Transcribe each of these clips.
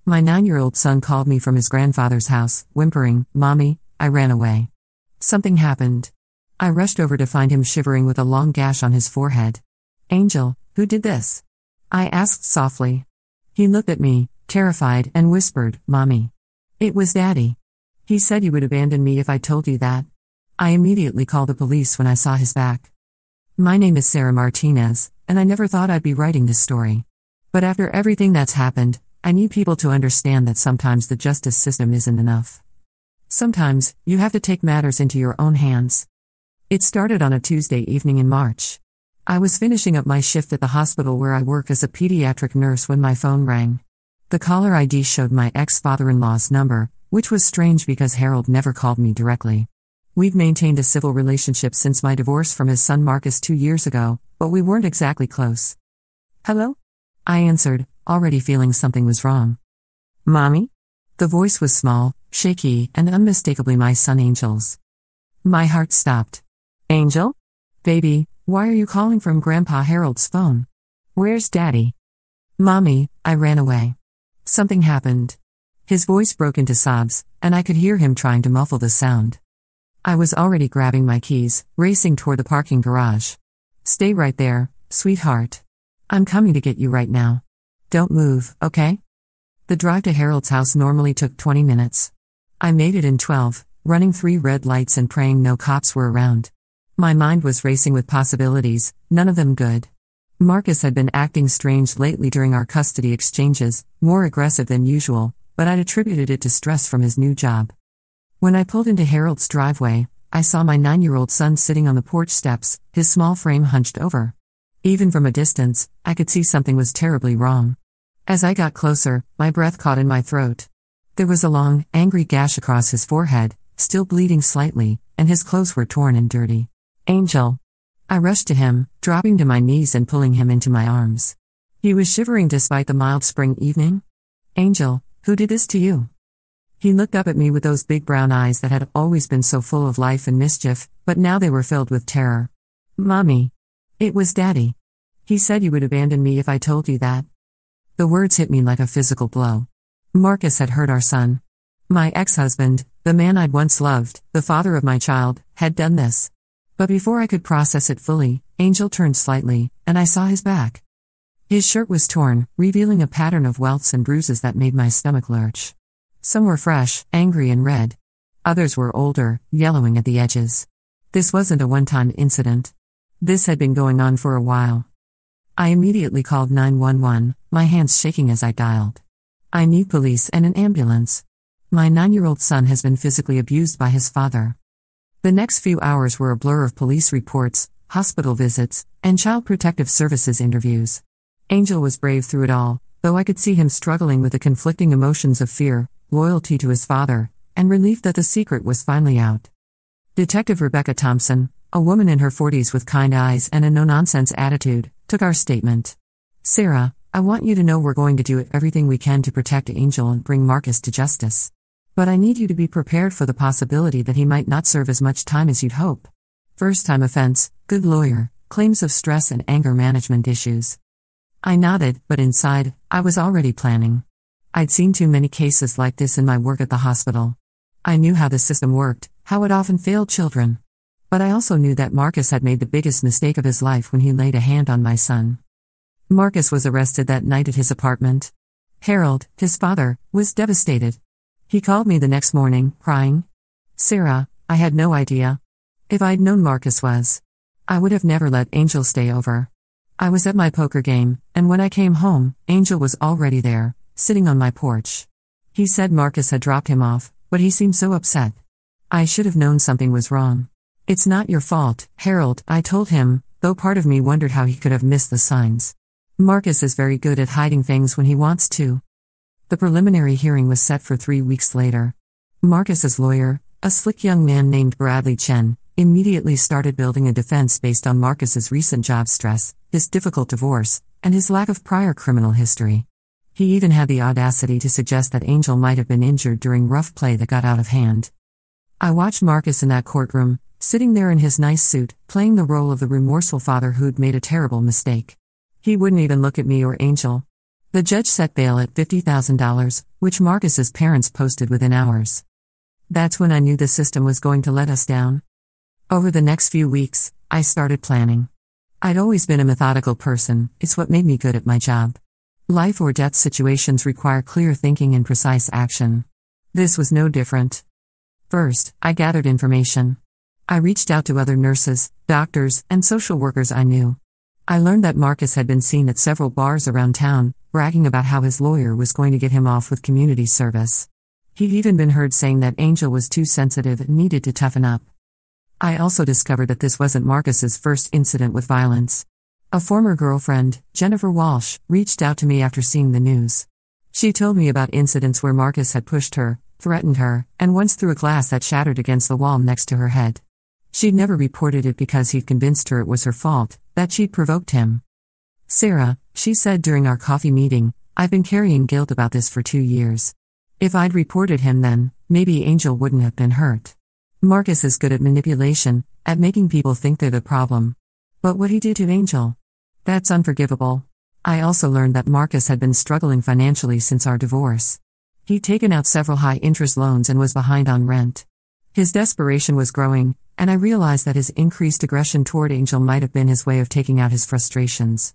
My 9-year-old son called me from his grandfather's house, whimpering, "Mommy, I ran away." Something happened. I rushed over to find him shivering with a long gash on his forehead. "Angel, who did this?" I asked softly. He looked at me, terrified, and whispered, "Mommy." "It was Daddy. He said you would abandon me if I told you that." I immediately called the police when I saw his back. My name is Sarah Martinez, and I never thought I'd be writing this story. But after everything that's happened, I need people to understand that sometimes the justice system isn't enough. Sometimes, you have to take matters into your own hands. It started on a Tuesday evening in March. I was finishing up my shift at the hospital where I work as a pediatric nurse when my phone rang. The caller ID showed my ex-father-in-law's number, which was strange because Harold never called me directly. We'd maintained a civil relationship since my divorce from his son Marcus 2 years ago, but we weren't exactly close. "Hello?" I answered, already feeling something was wrong. "Mommy?" The voice was small, shaky, and unmistakably my son Angel's. My heart stopped. "Angel? Baby, why are you calling from Grandpa Harold's phone? Where's Daddy?" "Mommy, I ran away. Something happened." His voice broke into sobs, and I could hear him trying to muffle the sound. I was already grabbing my keys, racing toward the parking garage. "Stay right there, sweetheart. I'm coming to get you right now. Don't move, okay?" The drive to Harold's house normally took 20 minutes. I made it in 12, running 3 red lights and praying no cops were around. My mind was racing with possibilities, none of them good. Marcus had been acting strange lately during our custody exchanges, more aggressive than usual, but I'd attributed it to stress from his new job. When I pulled into Harold's driveway, I saw my 9-year-old son sitting on the porch steps, his small frame hunched over. Even from a distance, I could see something was terribly wrong. As I got closer, my breath caught in my throat. There was a long, angry gash across his forehead, still bleeding slightly, and his clothes were torn and dirty. "Angel." I rushed to him, dropping to my knees and pulling him into my arms. He was shivering despite the mild spring evening. "Angel, who did this to you?" He looked up at me with those big brown eyes that had always been so full of life and mischief, but now they were filled with terror. "Mommy. It was Daddy. He said you would abandon me if I told you that." The words hit me like a physical blow. Marcus had hurt our son. My ex-husband, the man I'd once loved, the father of my child, had done this. But before I could process it fully, Angel turned slightly, and I saw his back. His shirt was torn, revealing a pattern of welts and bruises that made my stomach lurch. Some were fresh, angry and red. Others were older, yellowing at the edges. This wasn't a one-time incident. This had been going on for a while. I immediately called 911, my hands shaking as I dialed. "I need police and an ambulance. My 9-year-old son has been physically abused by his father." The next few hours were a blur of police reports, hospital visits, and Child Protective Services interviews. Angel was brave through it all, though I could see him struggling with the conflicting emotions of fear, loyalty to his father, and relief that the secret was finally out. Detective Rebecca Thompson, a woman in her 40s with kind eyes and a no-nonsense attitude, took our statement. "Sarah, I want you to know we're going to do everything we can to protect Angel and bring Marcus to justice. But I need you to be prepared for the possibility that he might not serve as much time as you'd hope. First-time offense, good lawyer, claims of stress and anger management issues." I nodded, but inside, I was already planning. I'd seen too many cases like this in my work at the hospital. I knew how the system worked, how it often failed children. But I also knew that Marcus had made the biggest mistake of his life when he laid a hand on my son. Marcus was arrested that night at his apartment. Harold, his father, was devastated. He called me the next morning, crying. "Sarah, I had no idea. If I'd known Marcus was, I would have never let Angel stay over. I was at my poker game, and when I came home, Angel was already there, sitting on my porch. He said Marcus had dropped him off, but he seemed so upset. I should have known something was wrong. It's not your fault, Harold," I told him, though part of me wondered how he could have missed the signs. Marcus is very good at hiding things when he wants to. The preliminary hearing was set for 3 weeks later. Marcus's lawyer, a slick young man named Bradley Chen, immediately started building a defense based on Marcus's recent job stress, his difficult divorce, and his lack of prior criminal history. He even had the audacity to suggest that Angel might have been injured during rough play that got out of hand. I watched Marcus in that courtroom, sitting there in his nice suit, playing the role of the remorseful father who'd made a terrible mistake. He wouldn't even look at me or Angel. The judge set bail at $50,000, which Marcus's parents posted within hours. That's when I knew the system was going to let us down. Over the next few weeks, I started planning. I'd always been a methodical person, it's what made me good at my job. Life or death situations require clear thinking and precise action. This was no different. First, I gathered information. I reached out to other nurses, doctors, and social workers I knew. I learned that Marcus had been seen at several bars around town, bragging about how his lawyer was going to get him off with community service. He'd even been heard saying that Angel was too sensitive and needed to toughen up. I also discovered that this wasn't Marcus's first incident with violence. A former girlfriend, Jennifer Walsh, reached out to me after seeing the news. She told me about incidents where Marcus had pushed her, threatened her, and once threw a glass that shattered against the wall next to her head. She'd never reported it because he'd convinced her it was her fault, that she'd provoked him. "Sarah," she said during our coffee meeting, "I've been carrying guilt about this for 2 years. If I'd reported him then, maybe Angel wouldn't have been hurt. Marcus is good at manipulation, at making people think they're the problem. But what he did to Angel? That's unforgivable." I also learned that Marcus had been struggling financially since our divorce. He'd taken out several high-interest loans and was behind on rent. His desperation was growing, and I realized that his increased aggression toward Angel might have been his way of taking out his frustrations.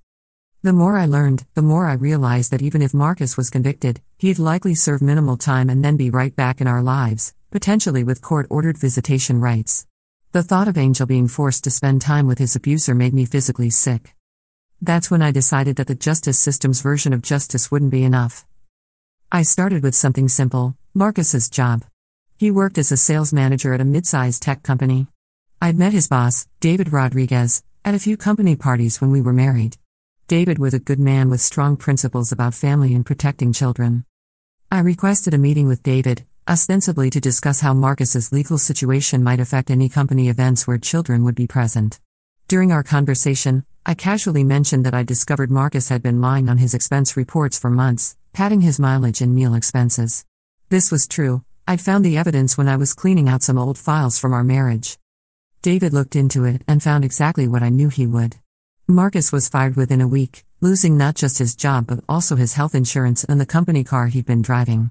The more I learned, the more I realized that even if Marcus was convicted, he'd likely serve minimal time and then be right back in our lives, potentially with court-ordered visitation rights. The thought of Angel being forced to spend time with his abuser made me physically sick. That's when I decided that the justice system's version of justice wouldn't be enough. I started with something simple: Marcus's job. He worked as a sales manager at a mid-sized tech company. I'd met his boss, David Rodriguez, at a few company parties when we were married. David was a good man with strong principles about family and protecting children. I requested a meeting with David, ostensibly to discuss how Marcus's legal situation might affect any company events where children would be present. During our conversation, I casually mentioned that I discovered Marcus had been lying on his expense reports for months, padding his mileage and meal expenses. This was true. I'd found the evidence when I was cleaning out some old files from our marriage. David looked into it and found exactly what I knew he would. Marcus was fired within a week, losing not just his job but also his health insurance and the company car he'd been driving.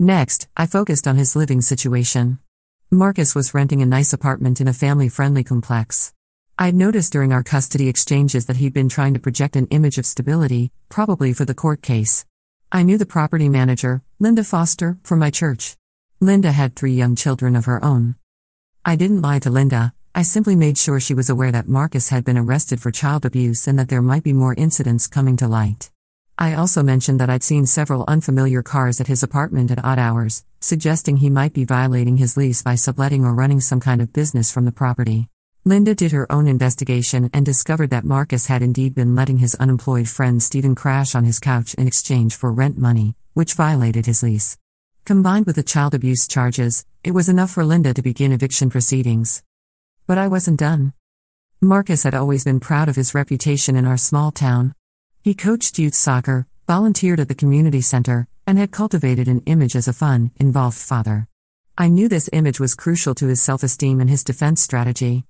Next, I focused on his living situation. Marcus was renting a nice apartment in a family-friendly complex. I'd noticed during our custody exchanges that he'd been trying to project an image of stability, probably for the court case. I knew the property manager, Linda Foster, from my church. Linda had 3 young children of her own. I didn't lie to Linda, I simply made sure she was aware that Marcus had been arrested for child abuse and that there might be more incidents coming to light. I also mentioned that I'd seen several unfamiliar cars at his apartment at odd hours, suggesting he might be violating his lease by subletting or running some kind of business from the property. Linda did her own investigation and discovered that Marcus had indeed been letting his unemployed friend Stephen crash on his couch in exchange for rent money, which violated his lease. Combined with the child abuse charges, it was enough for Linda to begin eviction proceedings. But I wasn't done. Marcus had always been proud of his reputation in our small town. He coached youth soccer, volunteered at the community center, and had cultivated an image as a fun, involved father. I knew this image was crucial to his self-esteem and his defense strategy.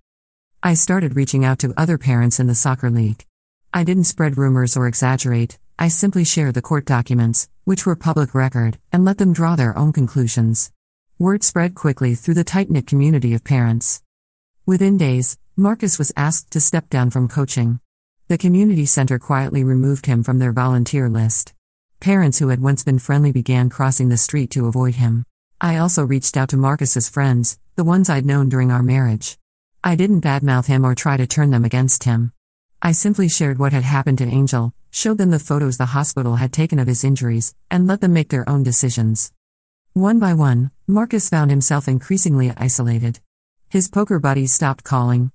I started reaching out to other parents in the soccer league. I didn't spread rumors or exaggerate, I simply shared the court documents, which were public record, and let them draw their own conclusions. Word spread quickly through the tight-knit community of parents. Within days, Marcus was asked to step down from coaching. The community center quietly removed him from their volunteer list. Parents who had once been friendly began crossing the street to avoid him. I also reached out to Marcus's friends, the ones I'd known during our marriage. I didn't badmouth him or try to turn them against him. I simply shared what had happened to Angel, showed them the photos the hospital had taken of his injuries, and let them make their own decisions. One by one, Marcus found himself increasingly isolated. His poker buddies stopped calling.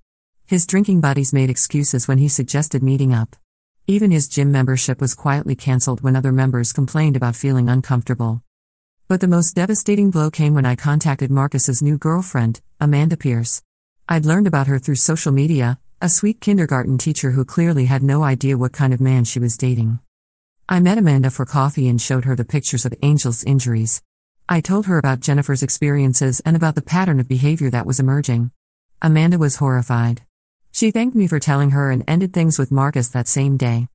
His drinking buddies made excuses when he suggested meeting up. Even his gym membership was quietly cancelled when other members complained about feeling uncomfortable. But the most devastating blow came when I contacted Marcus's new girlfriend, Amanda Pierce. I'd learned about her through social media, a sweet kindergarten teacher who clearly had no idea what kind of man she was dating. I met Amanda for coffee and showed her the pictures of Angel's injuries. I told her about Jennifer's experiences and about the pattern of behavior that was emerging. Amanda was horrified. She thanked me for telling her and ended things with Marcus that same day.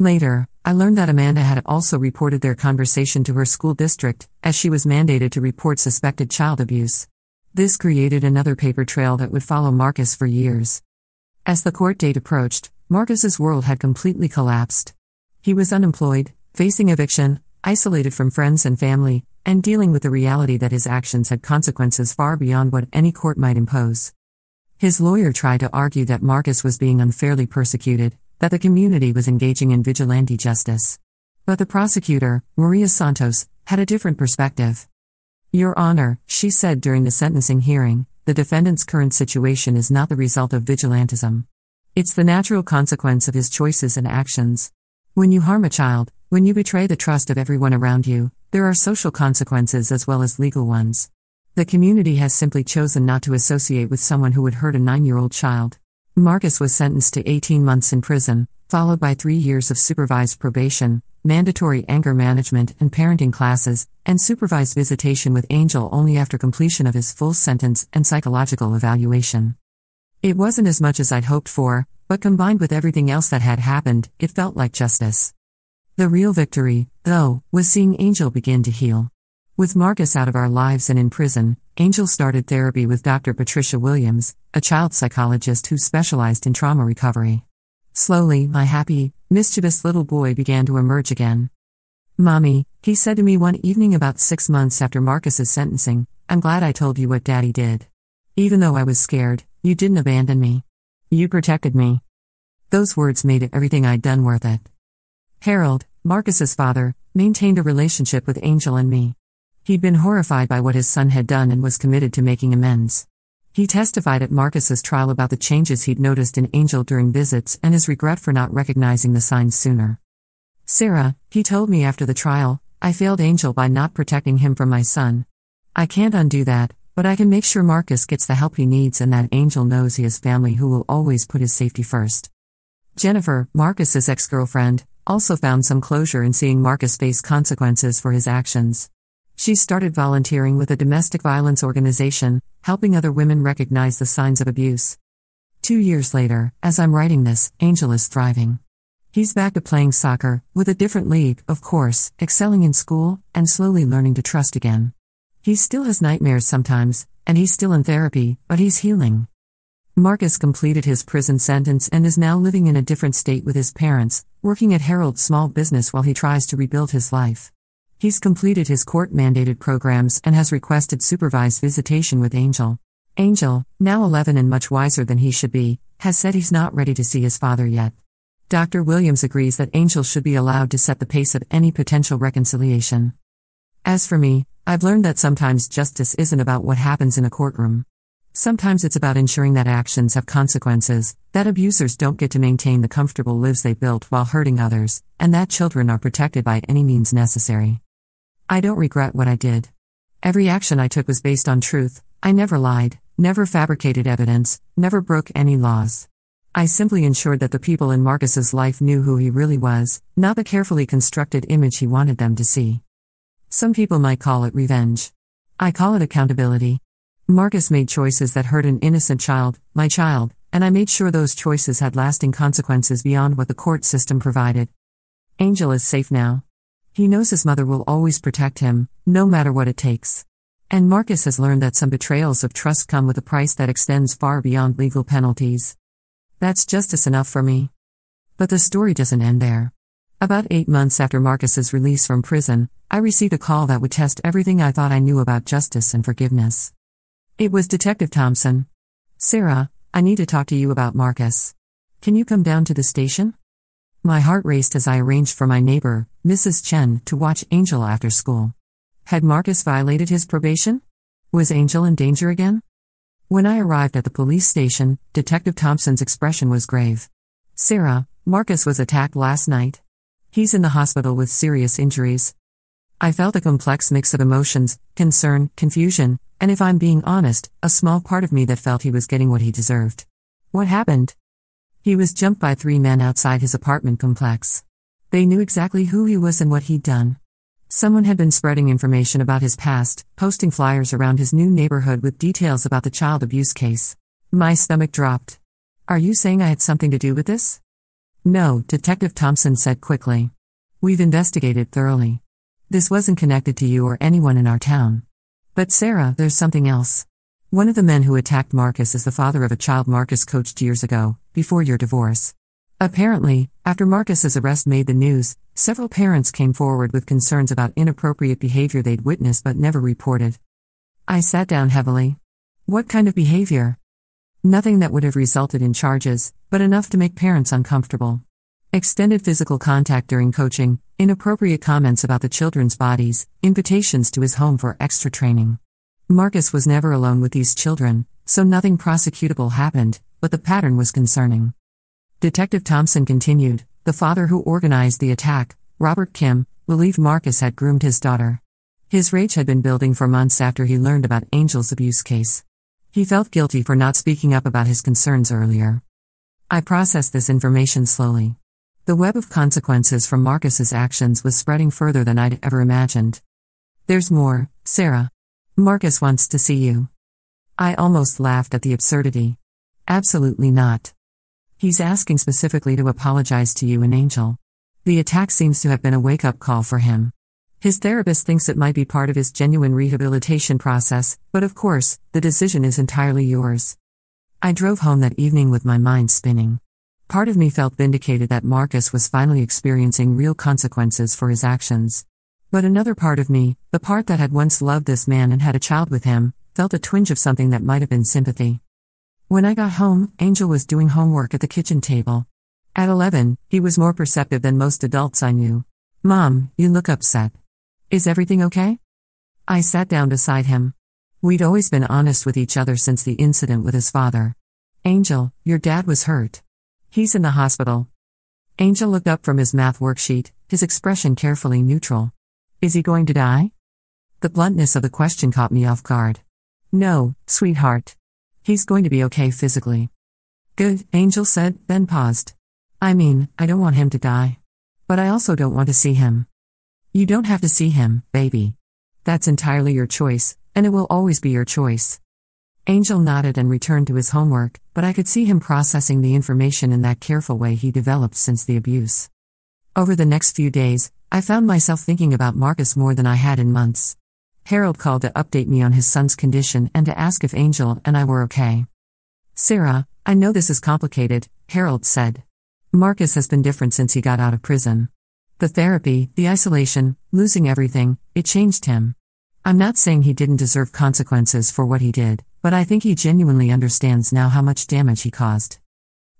Later, I learned that Amanda had also reported their conversation to her school district, as she was mandated to report suspected child abuse. This created another paper trail that would follow Marcus for years. As the court date approached, Marcus's world had completely collapsed. He was unemployed, facing eviction, isolated from friends and family, and dealing with the reality that his actions had consequences far beyond what any court might impose. His lawyer tried to argue that Marcus was being unfairly persecuted, that the community was engaging in vigilante justice. But the prosecutor, Maria Santos, had a different perspective. "Your Honor," she said during the sentencing hearing, "the defendant's current situation is not the result of vigilantism. It's the natural consequence of his choices and actions. When you harm a child, when you betray the trust of everyone around you, there are social consequences as well as legal ones. The community has simply chosen not to associate with someone who would hurt a 9-year-old child." Marcus was sentenced to 18 months in prison, followed by 3 years of supervised probation, mandatory anger management and parenting classes, and supervised visitation with Angel only after completion of his full sentence and psychological evaluation. It wasn't as much as I'd hoped for, but combined with everything else that had happened, it felt like justice. The real victory, though, was seeing Angel begin to heal. With Marcus out of our lives and in prison, Angel started therapy with Dr. Patricia Williams, a child psychologist who specialized in trauma recovery. Slowly, my happy, mischievous little boy began to emerge again. "Mommy," he said to me one evening about 6 months after Marcus's sentencing, "I'm glad I told you what Daddy did. Even though I was scared, you didn't abandon me. You protected me." Those words made everything I'd done worth it. Harold, Marcus's father, maintained a relationship with Angel and me. He'd been horrified by what his son had done and was committed to making amends. He testified at Marcus's trial about the changes he'd noticed in Angel during visits and his regret for not recognizing the signs sooner. "Sarah," he told me after the trial, "I failed Angel by not protecting him from my son. I can't undo that, but I can make sure Marcus gets the help he needs and that Angel knows he has family who will always put his safety first." Jennifer, Marcus's ex-girlfriend, also found some closure in seeing Marcus face consequences for his actions. She started volunteering with a domestic violence organization, helping other women recognize the signs of abuse. 2 years later, as I'm writing this, Angel is thriving. He's back to playing soccer, with a different league, of course, excelling in school, and slowly learning to trust again. He still has nightmares sometimes, and he's still in therapy, but he's healing. Marcus completed his prison sentence and is now living in a different state with his parents, working at Harold's small business while he tries to rebuild his life. He's completed his court-mandated programs and has requested supervised visitation with Angel. Angel, now 11 and much wiser than he should be, has said he's not ready to see his father yet. Dr. Williams agrees that Angel should be allowed to set the pace of any potential reconciliation. As for me, I've learned that sometimes justice isn't about what happens in a courtroom. Sometimes it's about ensuring that actions have consequences, that abusers don't get to maintain the comfortable lives they built while hurting others, and that children are protected by any means necessary. I don't regret what I did. Every action I took was based on truth. I never lied, never fabricated evidence, never broke any laws. I simply ensured that the people in Marcus's life knew who he really was, not the carefully constructed image he wanted them to see. Some people might call it revenge. I call it accountability. Marcus made choices that hurt an innocent child, my child, and I made sure those choices had lasting consequences beyond what the court system provided. Angel is safe now. He knows his mother will always protect him, no matter what it takes. And Marcus has learned that some betrayals of trust come with a price that extends far beyond legal penalties. That's justice enough for me. But the story doesn't end there. About 8 months after Marcus's release from prison, I received a call that would test everything I thought I knew about justice and forgiveness. It was Detective Thompson. "Sarah, I need to talk to you about Marcus. Can you come down to the station?" My heart raced as I arranged for my neighbor, Mrs. Chen, to watch Angel after school. Had Marcus violated his probation? Was Angel in danger again? When I arrived at the police station, Detective Thompson's expression was grave. "Sarah, Marcus was attacked last night. He's in the hospital with serious injuries." I felt a complex mix of emotions, concern, confusion, and if I'm being honest, a small part of me that felt he was getting what he deserved. "What happened?" "He was jumped by 3 men outside his apartment complex. They knew exactly who he was and what he'd done. Someone had been spreading information about his past, posting flyers around his new neighborhood with details about the child abuse case." My stomach dropped. "Are you saying I had something to do with this?" No, Detective Thompson said quickly. We've investigated thoroughly. This wasn't connected to you or anyone in our town. But Sarah, there's something else. One of the men who attacked Marcus is the father of a child Marcus coached years ago, before your divorce. Apparently, after Marcus's arrest made the news, several parents came forward with concerns about inappropriate behavior they'd witnessed but never reported. I sat down heavily. What kind of behavior? Nothing that would have resulted in charges, but enough to make parents uncomfortable. Extended physical contact during coaching, inappropriate comments about the children's bodies, invitations to his home for extra training. Marcus was never alone with these children, so nothing prosecutable happened, but the pattern was concerning. Detective Thompson continued, the father who organized the attack, Robert Kim, believed Marcus had groomed his daughter. His rage had been building for months after he learned about Angel's abuse case. He felt guilty for not speaking up about his concerns earlier. I processed this information slowly. The web of consequences from Marcus's actions was spreading further than I'd ever imagined. There's more, Sarah. Marcus wants to see you. I almost laughed at the absurdity. Absolutely not. He's asking specifically to apologize to you and Angel. The attack seems to have been a wake-up call for him. His therapist thinks it might be part of his genuine rehabilitation process, but of course, the decision is entirely yours. I drove home that evening with my mind spinning. Part of me felt vindicated that Marcus was finally experiencing real consequences for his actions. But another part of me, the part that had once loved this man and had a child with him, felt a twinge of something that might have been sympathy. When I got home, Angel was doing homework at the kitchen table. At 11, he was more perceptive than most adults I knew. Mom, you look upset. Is everything okay? I sat down beside him. We'd always been honest with each other since the incident with his father. Angel, your dad was hurt. He's in the hospital. Angel looked up from his math worksheet, his expression carefully neutral. Is he going to die? The bluntness of the question caught me off guard. No, sweetheart. He's going to be okay physically. Good, Angel said, then paused. I mean, I don't want him to die. But I also don't want to see him. You don't have to see him, baby. That's entirely your choice, and it will always be your choice. Angel nodded and returned to his homework, but I could see him processing the information in that careful way he developed since the abuse. Over the next few days, I found myself thinking about Marcus more than I had in months. Harold called to update me on his son's condition and to ask if Angel and I were okay. Sarah, I know this is complicated, Harold said. Marcus has been different since he got out of prison. The therapy, the isolation, losing everything, it changed him. I'm not saying he didn't deserve consequences for what he did, but I think he genuinely understands now how much damage he caused.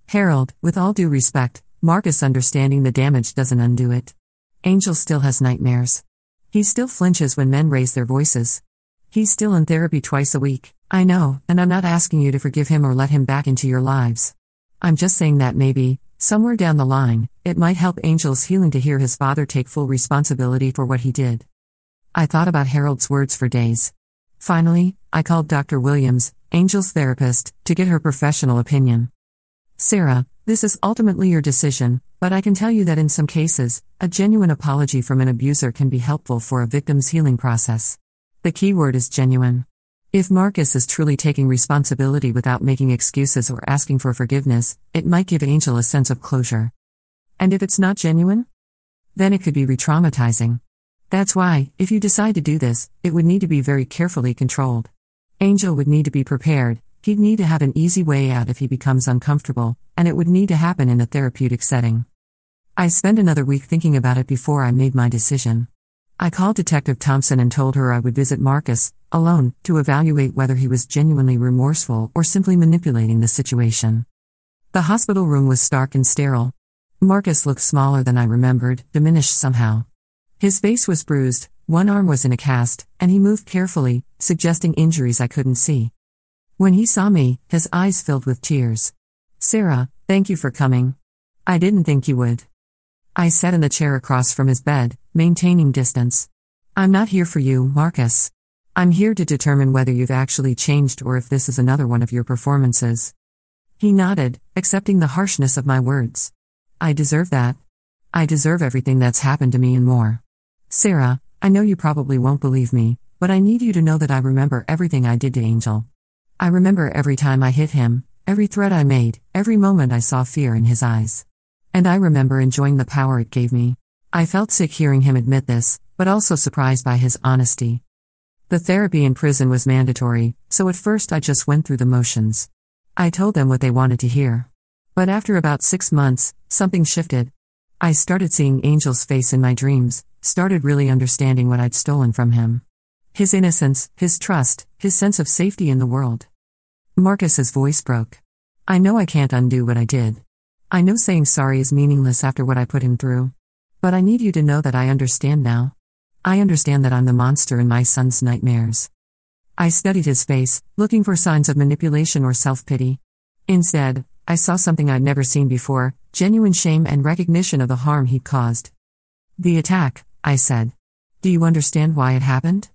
Harold, with all due respect, Marcus understanding the damage doesn't undo it. Angel still has nightmares. He still flinches when men raise their voices. He's still in therapy twice a week, I know, and I'm not asking you to forgive him or let him back into your lives. I'm just saying that maybe, somewhere down the line, it might help Angel's healing to hear his father take full responsibility for what he did. I thought about Harold's words for days. Finally, I called Dr. Williams, Angel's therapist, to get her professional opinion. Sarah, this is ultimately your decision, but I can tell you that in some cases, a genuine apology from an abuser can be helpful for a victim's healing process. The key word is genuine. If Marcus is truly taking responsibility without making excuses or asking for forgiveness, it might give Angel a sense of closure. And if it's not genuine? Then it could be re-traumatizing. That's why, if you decide to do this, it would need to be very carefully controlled. Angel would need to be prepared, he'd need to have an easy way out if he becomes uncomfortable, and it would need to happen in a therapeutic setting. I spent another week thinking about it before I made my decision. I called Detective Thompson and told her I would visit Marcus, alone, to evaluate whether he was genuinely remorseful or simply manipulating the situation. The hospital room was stark and sterile. Marcus looked smaller than I remembered, diminished somehow. His face was bruised, one arm was in a cast, and he moved carefully, suggesting injuries I couldn't see. When he saw me, his eyes filled with tears. Sarah, thank you for coming. I didn't think you would. I sat in the chair across from his bed, maintaining distance. I'm not here for you, Marcus. I'm here to determine whether you've actually changed or if this is another one of your performances. He nodded, accepting the harshness of my words. I deserve that. I deserve everything that's happened to me and more. Sarah, I know you probably won't believe me, but I need you to know that I remember everything I did to Angel. I remember every time I hit him, every threat I made, every moment I saw fear in his eyes. And I remember enjoying the power it gave me. I felt sick hearing him admit this, but also surprised by his honesty. The therapy in prison was mandatory, so at first I just went through the motions. I told them what they wanted to hear. But after about 6 months, something shifted. I started seeing Angel's face in my dreams, started really understanding what I'd stolen from him. His innocence, his trust, his sense of safety in the world. Marcus's voice broke. I know I can't undo what I did. I know saying sorry is meaningless after what I put him through. But I need you to know that I understand now. I understand that I'm the monster in my son's nightmares. I studied his face, looking for signs of manipulation or self-pity. Instead, I saw something I'd never seen before, genuine shame and recognition of the harm he'd caused. The attack, I said. Do you understand why it happened?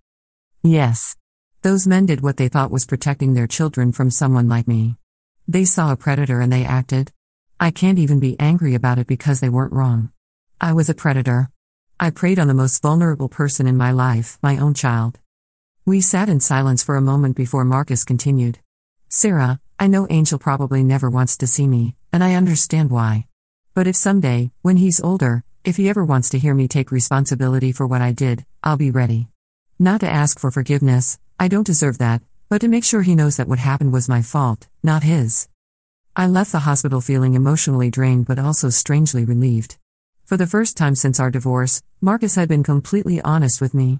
Yes. Those men did what they thought was protecting their children from someone like me. They saw a predator and they acted. I can't even be angry about it because they weren't wrong. I was a predator. I preyed on the most vulnerable person in my life, my own child. We sat in silence for a moment before Marcus continued. Sarah, I know Angel probably never wants to see me, and I understand why. But if someday, when he's older, if he ever wants to hear me take responsibility for what I did, I'll be ready. Not to ask for forgiveness, I don't deserve that, but to make sure he knows that what happened was my fault, not his. I left the hospital feeling emotionally drained but also strangely relieved. For the first time since our divorce, Marcus had been completely honest with me.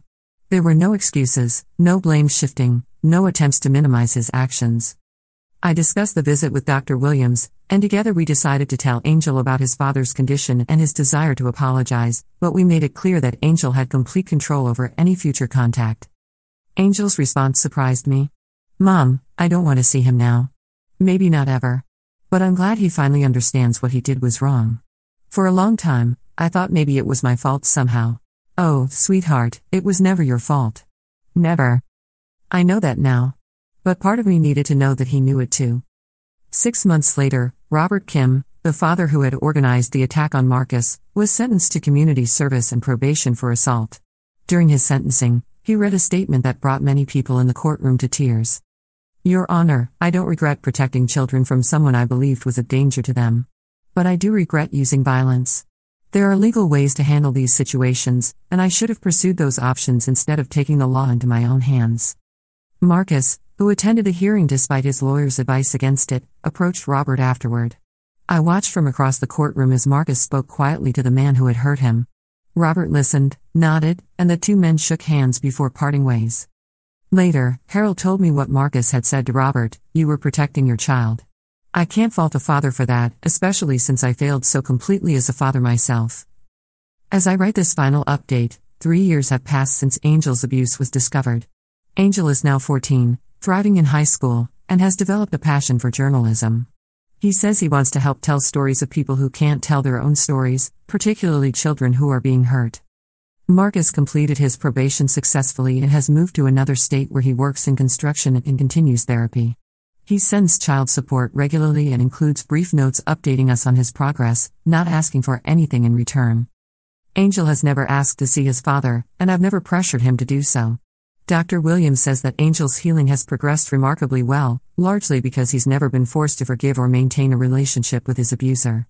There were no excuses, no blame shifting, no attempts to minimize his actions. I discussed the visit with Dr. Williams, and together we decided to tell Angel about his father's condition and his desire to apologize, but we made it clear that Angel had complete control over any future contact. Angel's response surprised me. Mom, I don't want to see him now. Maybe not ever. But I'm glad he finally understands what he did was wrong. For a long time, I thought maybe it was my fault somehow. Oh, sweetheart, it was never your fault. Never. I know that now. But part of me needed to know that he knew it too. 6 months later, Robert Kim, the father who had organized the attack on Marcus, was sentenced to community service and probation for assault. During his sentencing, he read a statement that brought many people in the courtroom to tears. Your Honor, I don't regret protecting children from someone I believed was a danger to them. But I do regret using violence. There are legal ways to handle these situations, and I should have pursued those options instead of taking the law into my own hands. Marcus, who attended the hearing despite his lawyer's advice against it, approached Robert afterward. I watched from across the courtroom as Marcus spoke quietly to the man who had hurt him. Robert listened, nodded, and the two men shook hands before parting ways. Later, Harold told me what Marcus had said to Robert: "You were protecting your child." I can't fault a father for that, especially since I failed so completely as a father myself. As I write this final update, 3 years have passed since Angel's abuse was discovered. Angel is now 14, thriving in high school, and has developed a passion for journalism. He says he wants to help tell stories of people who can't tell their own stories, particularly children who are being hurt. Marcus completed his probation successfully and has moved to another state where he works in construction and continues therapy. He sends child support regularly and includes brief notes updating us on his progress, not asking for anything in return. Angel has never asked to see his father, and I've never pressured him to do so. Dr. Williams says that Angel's healing has progressed remarkably well, largely because he's never been forced to forgive or maintain a relationship with his abuser.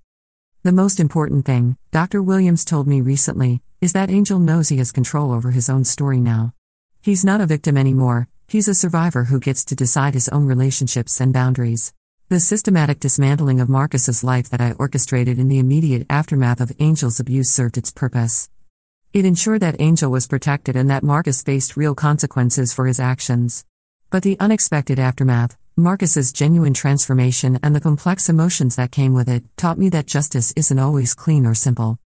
The most important thing, Dr. Williams told me recently, is that Angel knows he has control over his own story now. He's not a victim anymore, he's a survivor who gets to decide his own relationships and boundaries. The systematic dismantling of Marcus's life that I orchestrated in the immediate aftermath of Angel's abuse served its purpose. It ensured that Angel was protected and that Marcus faced real consequences for his actions. But the unexpected aftermath, Marcus's genuine transformation and the complex emotions that came with it, taught me that justice isn't always clean or simple.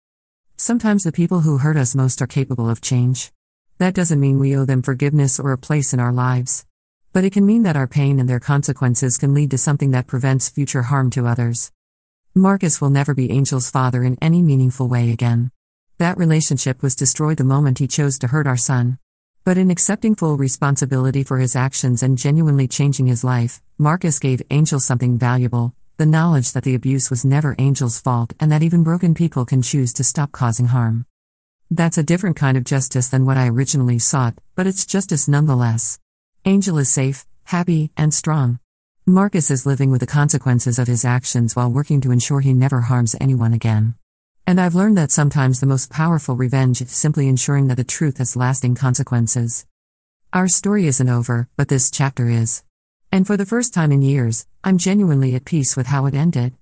Sometimes the people who hurt us most are capable of change. That doesn't mean we owe them forgiveness or a place in our lives. But it can mean that our pain and their consequences can lead to something that prevents future harm to others. Marcus will never be Angel's father in any meaningful way again. That relationship was destroyed the moment he chose to hurt our son. But in accepting full responsibility for his actions and genuinely changing his life, Marcus gave Angel something valuable: the knowledge that the abuse was never Angel's fault and that even broken people can choose to stop causing harm. That's a different kind of justice than what I originally sought, but it's justice nonetheless. Angel is safe, happy, and strong. Marcus is living with the consequences of his actions while working to ensure he never harms anyone again. And I've learned that sometimes the most powerful revenge is simply ensuring that the truth has lasting consequences. Our story isn't over, but this chapter is. And for the first time in years, I'm genuinely at peace with how it ended.